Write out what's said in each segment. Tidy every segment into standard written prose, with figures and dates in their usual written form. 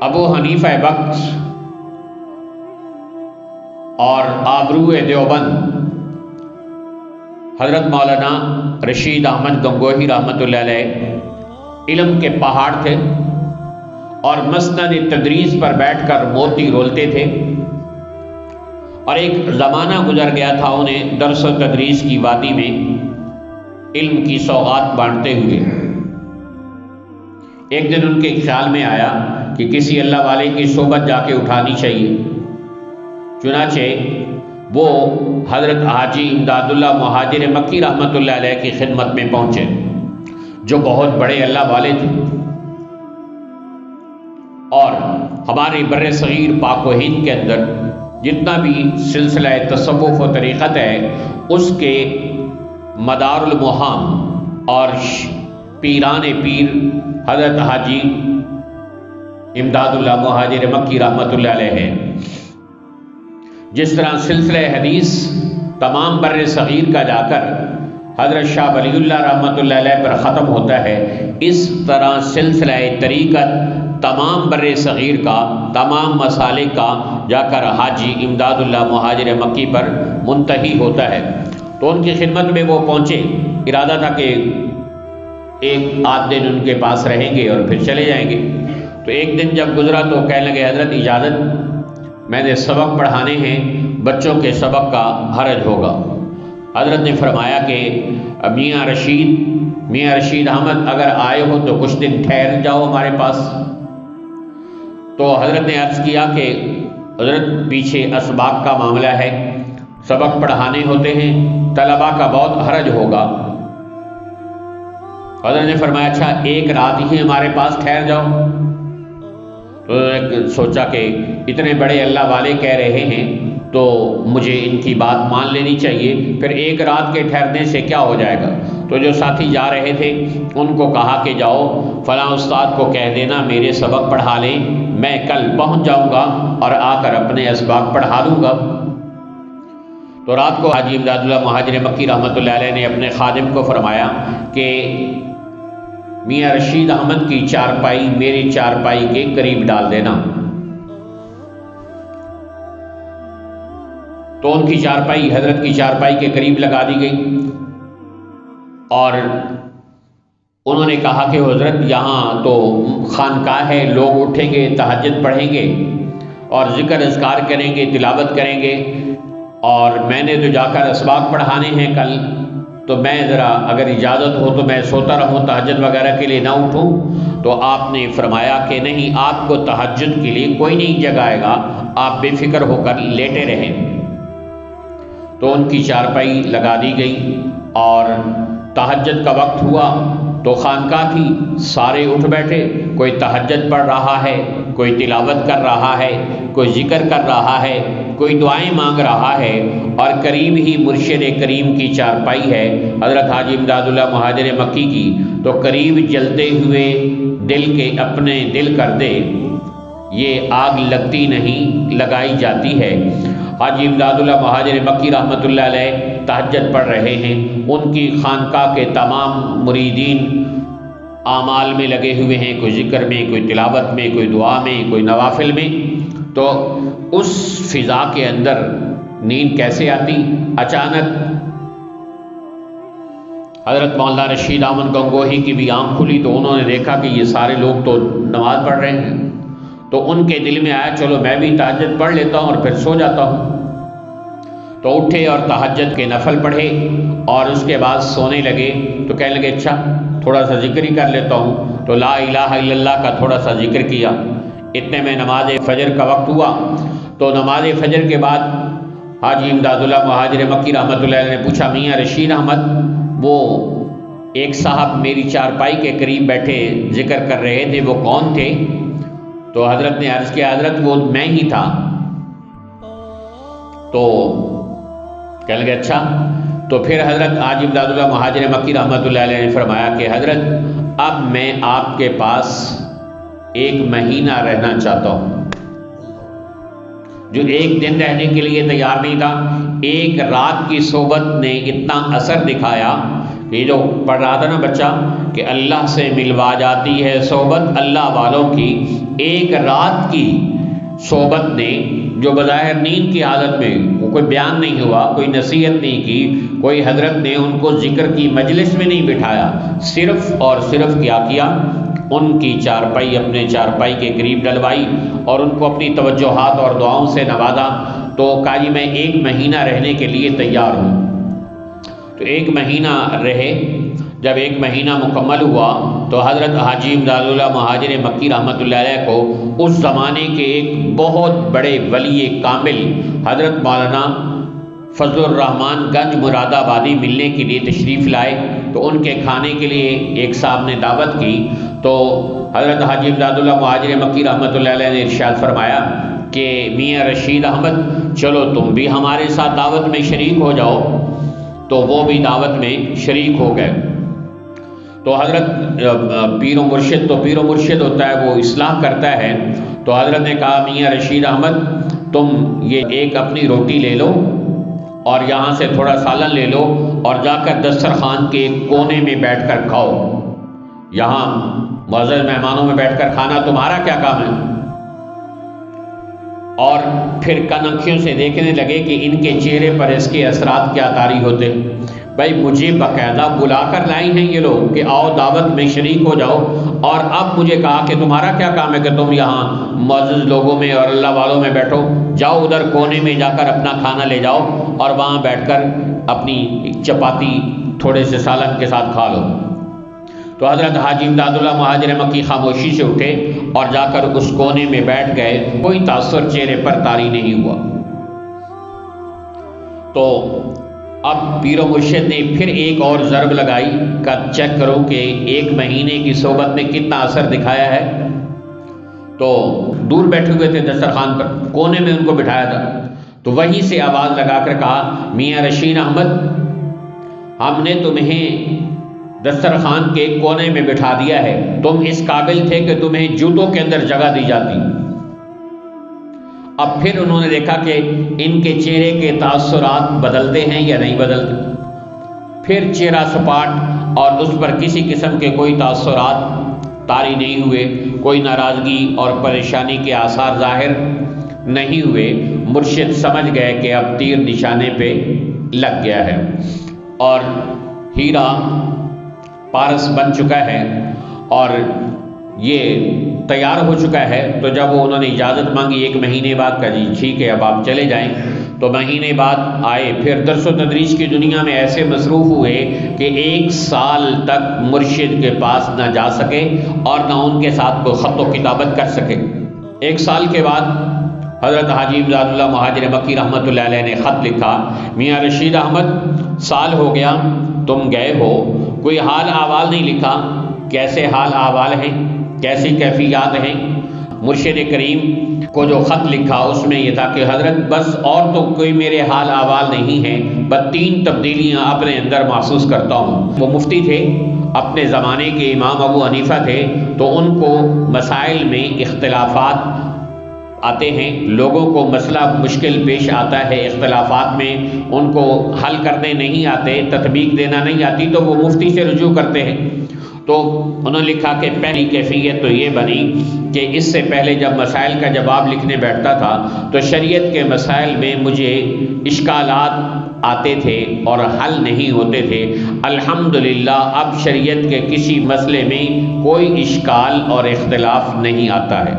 ابو حنیفہ بخت اور آبرو دیوبند حضرت مولانا رشید احمد گنگوہی رحمۃ اللہ علیہ علم کے پہاڑ تھے اور مسند تدریس پر بیٹھ کر موتی رولتے تھے، اور ایک زمانہ گزر گیا تھا انہیں درس و تدریس کی وادی میں علم کی سوغات بانٹتے ہوئے۔ ایک دن ان کے خیال میں آیا کہ کسی اللہ والے کی صحبت جا کے اٹھانی چاہیے، چنانچہ وہ حضرت حاجی امداد اللہ مہاجر مکی رحمۃ اللہ علیہ کی خدمت میں پہنچے، جو بہت بڑے اللہ والے تھے، اور ہمارے بر صغیر پاک و ہند کے اندر جتنا بھی سلسلہ تصوف و طریقت ہے اس کے مدار المحام اور پیران پیر حضرت حاجی امداد اللہ مہاجر مکی رحمۃ اللہ علیہ ہے۔ جس طرح سلسلہ حدیث تمام بر صغیر کا جا کر حضرت شاہ ولی اللہ رحمۃ اللہ علیہ پر ختم ہوتا ہے، اس طرح سلسلہ طریقت تمام بر صغیر کا، تمام مسالک کا جا کر حاجی امداد اللہ مہاجر مکی پر منتہی ہوتا ہے۔ تو ان کی خدمت میں وہ پہنچے، ارادہ تھا کہ ایک آدھ دن ان کے پاس رہیں گے اور پھر چلے جائیں گے۔ تو ایک دن جب گزرا تو کہنے لگے حضرت اجازت، میں نے سبق پڑھانے ہیں، بچوں کے سبق کا حرج ہوگا۔ حضرت نے فرمایا کہ میاں رشید احمد اگر آئے ہو تو کچھ دن ٹھہر جاؤ ہمارے پاس۔ تو حضرت نے عرض کیا کہ حضرت پیچھے اسباق کا معاملہ ہے، سبق پڑھانے ہوتے ہیں، طلباء کا بہت حرج ہوگا۔ حضرت نے فرمایا اچھا ایک رات ہی ہمارے پاس ٹھہر جاؤ۔ تو سوچا کہ اتنے بڑے اللہ والے کہہ رہے ہیں تو مجھے ان کی بات مان لینی چاہیے، پھر ایک رات کے ٹھہرنے سے کیا ہو جائے گا۔ تو جو ساتھی جا رہے تھے ان کو کہا کہ جاؤ فلاں استاد کو کہہ دینا میرے سبق پڑھا لیں، میں کل پہنچ جاؤں گا اور آ کر اپنے اسباق پڑھا دوں گا۔ تو رات کو حاجی امداد اللہ مہاجر مکی رحمۃ اللہ علیہ نے اپنے خادم کو فرمایا کہ میاں رشید احمد کی چارپائی میری چارپائی کے قریب ڈال دینا۔ تو ان کی چارپائی حضرت کی چارپائی کے قریب لگا دی گئی، اور انہوں نے کہا کہ حضرت یہاں تو خانقاہ ہے، لوگ اٹھیں گے، تہجد پڑھیں گے اور ذکر اذکار کریں گے، تلاوت کریں گے، اور میں نے تو جا کر اسباق پڑھانے ہیں کل، تو میں ذرا اگر اجازت ہو تو میں سوتا رہوں، تہجد وغیرہ کے لیے نہ اٹھوں۔ تو آپ نے فرمایا کہ نہیں، آپ کو تہجد کے لیے کوئی نہیں جگائے گا، آپ بے فکر ہو کر لیٹے رہیں۔ تو ان کی چارپائی لگا دی گئی اور تہجد کا وقت ہوا تو خانقاہ تھی، سارے اٹھ بیٹھے، کوئی تہجد پڑھ رہا ہے، کوئی تلاوت کر رہا ہے، کوئی ذکر کر رہا ہے، کوئی دعائیں مانگ رہا ہے، اور قریب ہی مرشد کریم کی چارپائی ہے حضرت حاجی امداد اللہ مہاجر مکی کی، تو قریب جلتے ہوئے دل کے اپنے دل کر دے، یہ آگ لگتی نہیں لگائی جاتی ہے۔ حاجی امداد اللہ مہاجر مکی رحمۃ اللہ علیہ تہجد پڑھ رہے ہیں، ان کی خانقاہ کے تمام مریدین اعمال میں لگے ہوئے ہیں، کوئی ذکر میں، کوئی تلاوت میں، کوئی دعا میں، کوئی نوافل میں۔ تو اس فضا کے اندر نیند کیسے آتی؟ اچانک حضرت مولانا رشید احمد گنگوہی کی بھی آنکھ کھلی تو انہوں نے دیکھا کہ یہ سارے لوگ تو نماز پڑھ رہے ہیں، تو ان کے دل میں آیا چلو میں بھی تہجد پڑھ لیتا ہوں اور پھر سو جاتا ہوں۔ تو اٹھے اور تہجد کے نفل پڑھے اور اس کے بعد سونے لگے، تو کہنے لگے اچھا تھوڑا سا ذکر ہی کر لیتا ہوں، تو لا الہ الا اللہ کا تھوڑا سا ذکر کیا۔ اتنے میں نماز فجر کا وقت ہوا، تو نماز فجر کے بعد حاجی امداد اللہ مہاجر مکی رحمۃ اللہ علیہ نے پوچھا میاں رشید احمد، وہ ایک صاحب میری چارپائی کے قریب بیٹھے ذکر کر رہے تھے، وہ کون تھے؟ تو حضرت نے عرض کیا حضرت وہ میں ہی تھا۔ تو کہنے لگے اچھا۔ تو پھر حضرت حاجی امداد اللہ مہاجر مکی رحمۃ اللہ علیہ نے فرمایا کہ حضرت اب میں آپ کے پاس 1 مہینہ رہنا چاہتا ہوں۔ جو 1 دن رہنے کے لیے تیار نہیں تھا، 1 رات کی صحبت نے اتنا اثر دکھایا یہ جو پڑھ رہا تھا نا بچہ کہ اللہ سے ملوا جاتی ہے صحبت اللہ والوں کی، ایک رات کی صحبت نے جو بظاہر نیند کی حالت میں کوئی بیان نہیں ہوا، کوئی نصیحت نہیں کی، کوئی حضرت نے ان کو ذکر کی مجلس میں نہیں بٹھایا، صرف اور صرف کیا کیا، ان کی چارپائی اپنے چارپائی کے قریب ڈلوائی اور ان کو اپنی توجہات اور دعاؤں سے نوازا۔ تو کہا جی میں 1 مہینہ رہنے کے لیے تیار ہوں۔ تو 1 مہینہ رہے۔ جب 1 مہینہ مکمل ہوا تو حضرت حاجی امداد اللہ مہاجر مکی رحمۃ اللہ علیہ کو اس زمانے کے ایک بہت بڑے ولی کامل حضرت مولانا فضل الرحمان گنج مراد آبادی ملنے کے لیے تشریف لائے۔ تو ان کے کھانے کے لیے ایک صاحب نے دعوت کی، تو حضرت حاجی امداد اللہ مہاجر مکی رحمۃ اللہ علیہ نے ارشاد فرمایا کہ میاں رشید احمد چلو تم بھی ہمارے ساتھ دعوت میں شریک ہو جاؤ۔ تو وہ بھی دعوت میں شریک ہو گئے۔ تو حضرت پیر و مرشد، تو پیر و مرشد ہوتا ہے وہ اصلاح کرتا ہے، تو حضرت نے کہا میاں رشید احمد تم یہ ایک اپنی روٹی لے لو اور یہاں سے تھوڑا سالن لے لو اور جا کر دسترخوان کے ایک کونے میں بیٹھ کر کھاؤ، یہاں معزز مہمانوں میں بیٹھ کر کھانا تمہارا کیا کام ہے؟ اور پھر کنکھیوں سے دیکھنے لگے کہ ان کے چہرے پر اس کے اثرات کیا طاری ہوتے۔ بھائی مجھے باقاعدہ بلا کر لائی ہیں یہ لوگ کہ آؤ دعوت میں شریک ہو جاؤ، اور اب مجھے کہا کہ تمہارا کیا کام ہے کہ تم یہاں معزز لوگوں میں اور اللہ والوں میں بیٹھو، جاؤ ادھر کونے میں جا کر اپنا کھانا لے جاؤ اور وہاں بیٹھ کر اپنی چپاتی تھوڑے سے سالن کے ساتھ کھا لو۔ تو حضرت حاجی امداد اللہ مہاجر مکی خاموشی سے اٹھے اور جا کر اس کونے میں بیٹھ گئے، کوئی تاثر چہرے پر طاری نہیں ہوا۔ تو اب پیر و مرشد نے پھر ایک اور ضرب لگائی کہ چیک کرو کہ 1 مہینے کی صحبت میں کتنا اثر دکھایا ہے۔ تو دور بیٹھے ہوئے تھے دسترخوان پر، کونے میں ان کو بٹھایا تھا، تو وہیں سے آواز لگا کر کہا میاں رشید احمد ہم نے تمہیں دسترخوان کے کونے میں بٹھا دیا ہے، تم اس قابل تھے کہ تمہیں جوتوں کے اندر جگہ دی جاتی۔ اب پھر انہوں نے دیکھا کہ ان کے چہرے کے تاثرات بدلتے ہیں یا نہیں بدلتے، پھر چہرہ سپاٹ اور اس پر کسی قسم کے کوئی تاثرات طاری نہیں ہوئے، کوئی ناراضگی اور پریشانی کے آثار ظاہر نہیں ہوئے۔ مرشد سمجھ گئے کہ اب تیر نشانے پہ لگ گیا ہے اور ہیرا پارس بن چکا ہے اور یہ تیار ہو چکا ہے۔ تو جب وہ انہوں نے اجازت مانگی 1 مہینے بعد کا جی ٹھیک ہے اب آپ چلے جائیں، تو مہینے بعد آئے، پھر درس و تدریس کی دنیا میں ایسے مصروف ہوئے کہ 1 سال تک مرشد کے پاس نہ جا سکے اور نہ ان کے ساتھ کوئی خط و کتابت کر سکے۔ 1 سال کے بعد حضرت حاجی امداد اللہ مہاجر مکی رحمۃ اللہ علیہ نے خط لکھا میاں رشید احمد سال ہو گیا تم گئے ہو، کوئی حال احوال نہیں لکھا، کیسے حال احوال ہیں، کیسی کیفیات ہیں۔ مرشد کریم کو جو خط لکھا اس میں یہ تھا کہ حضرت بس اور تو کوئی میرے حال احوال نہیں ہیں، بس 3 تبدیلیاں اپنے اندر محسوس کرتا ہوں۔ وہ مفتی تھے، اپنے زمانے کے امام ابو حنیفہ تھے، تو ان کو مسائل میں اختلافات آتے ہیں، لوگوں کو مسئلہ مشکل پیش آتا ہے، اختلافات میں ان کو حل کرنے نہیں آتے، تطبیق دینا نہیں آتی، تو وہ مفتی سے رجوع کرتے ہیں۔ تو انہوں نے لکھا کہ پہلی کیفیت تو یہ بنی کہ اس سے پہلے جب مسائل کا جواب لکھنے بیٹھتا تھا تو شریعت کے مسائل میں مجھے اشکالات آتے تھے اور حل نہیں ہوتے تھے۔ الحمدللہ اب شریعت کے کسی مسئلے میں کوئی اشکال اور اختلاف نہیں آتا ہے،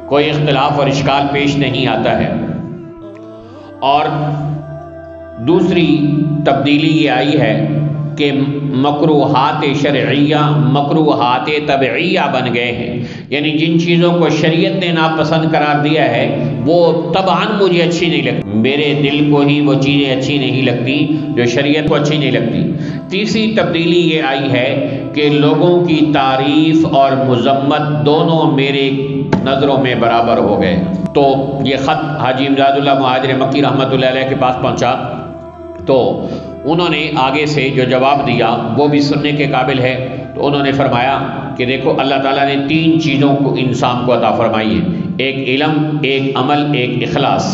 کوئی اختلاف اور اشکال پیش نہیں آتا ہے۔ اور دوسری تبدیلی یہ آئی ہے کہ مکروہات شرعیہ مکروہات طبعیہ بن گئے ہیں، یعنی جن چیزوں کو شریعت نے ناپسند قرار دیا ہے وہ طبعاً مجھے اچھی نہیں لگتی، میرے دل کو ہی وہ چیزیں اچھی نہیں لگتی جو شریعت کو اچھی نہیں لگتی۔ تیسری تبدیلی یہ آئی ہے کہ لوگوں کی تعریف اور مذمت دونوں میرے نظروں میں برابر ہو گئے۔ تو یہ خط حاجی امداد اللہ مہاجر مکی رحمۃ اللہ علیہ کے پاس پہنچا، تو انہوں نے آگے سے جو جواب دیا وہ بھی سننے کے قابل ہے۔ تو انہوں نے فرمایا کہ دیکھو اللہ تعالیٰ نے 3 چیزوں کو انسان کو عطا فرمائی ہے، ایک علم، ایک عمل، ایک اخلاص۔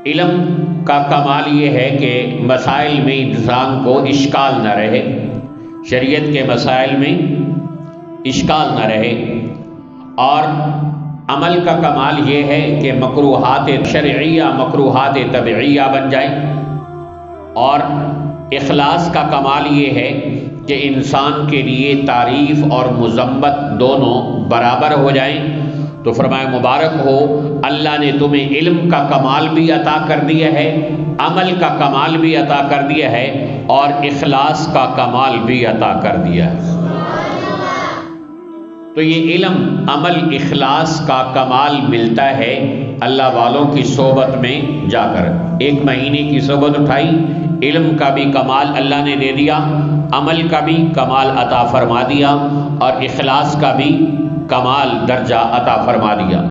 علم کا کمال یہ ہے کہ مسائل میں انسان کو اشکال نہ رہے، شریعت کے مسائل میں اشکال نہ رہے، اور عمل کا کمال یہ ہے کہ مکروہات شرعیہ مکروہات طبعیہ بن جائیں، اور اخلاص کا کمال یہ ہے کہ انسان کے لیے تعریف اور مذمت دونوں برابر ہو جائیں۔ تو فرمایا مبارک ہو اللہ نے تمہیں علم کا کمال بھی عطا کر دیا ہے، عمل کا کمال بھی عطا کر دیا ہے، اور اخلاص کا کمال بھی عطا کر دیا ہے۔ تو یہ علم، عمل، اخلاص کا کمال ملتا ہے اللہ والوں کی صحبت میں جا کر۔ ایک مہینے کی صحبت اٹھائی، علم کا بھی کمال اللہ نے دے دیا، عمل کا بھی کمال عطا فرما دیا، اور اخلاص کا بھی کمال درجہ عطا فرما دیا۔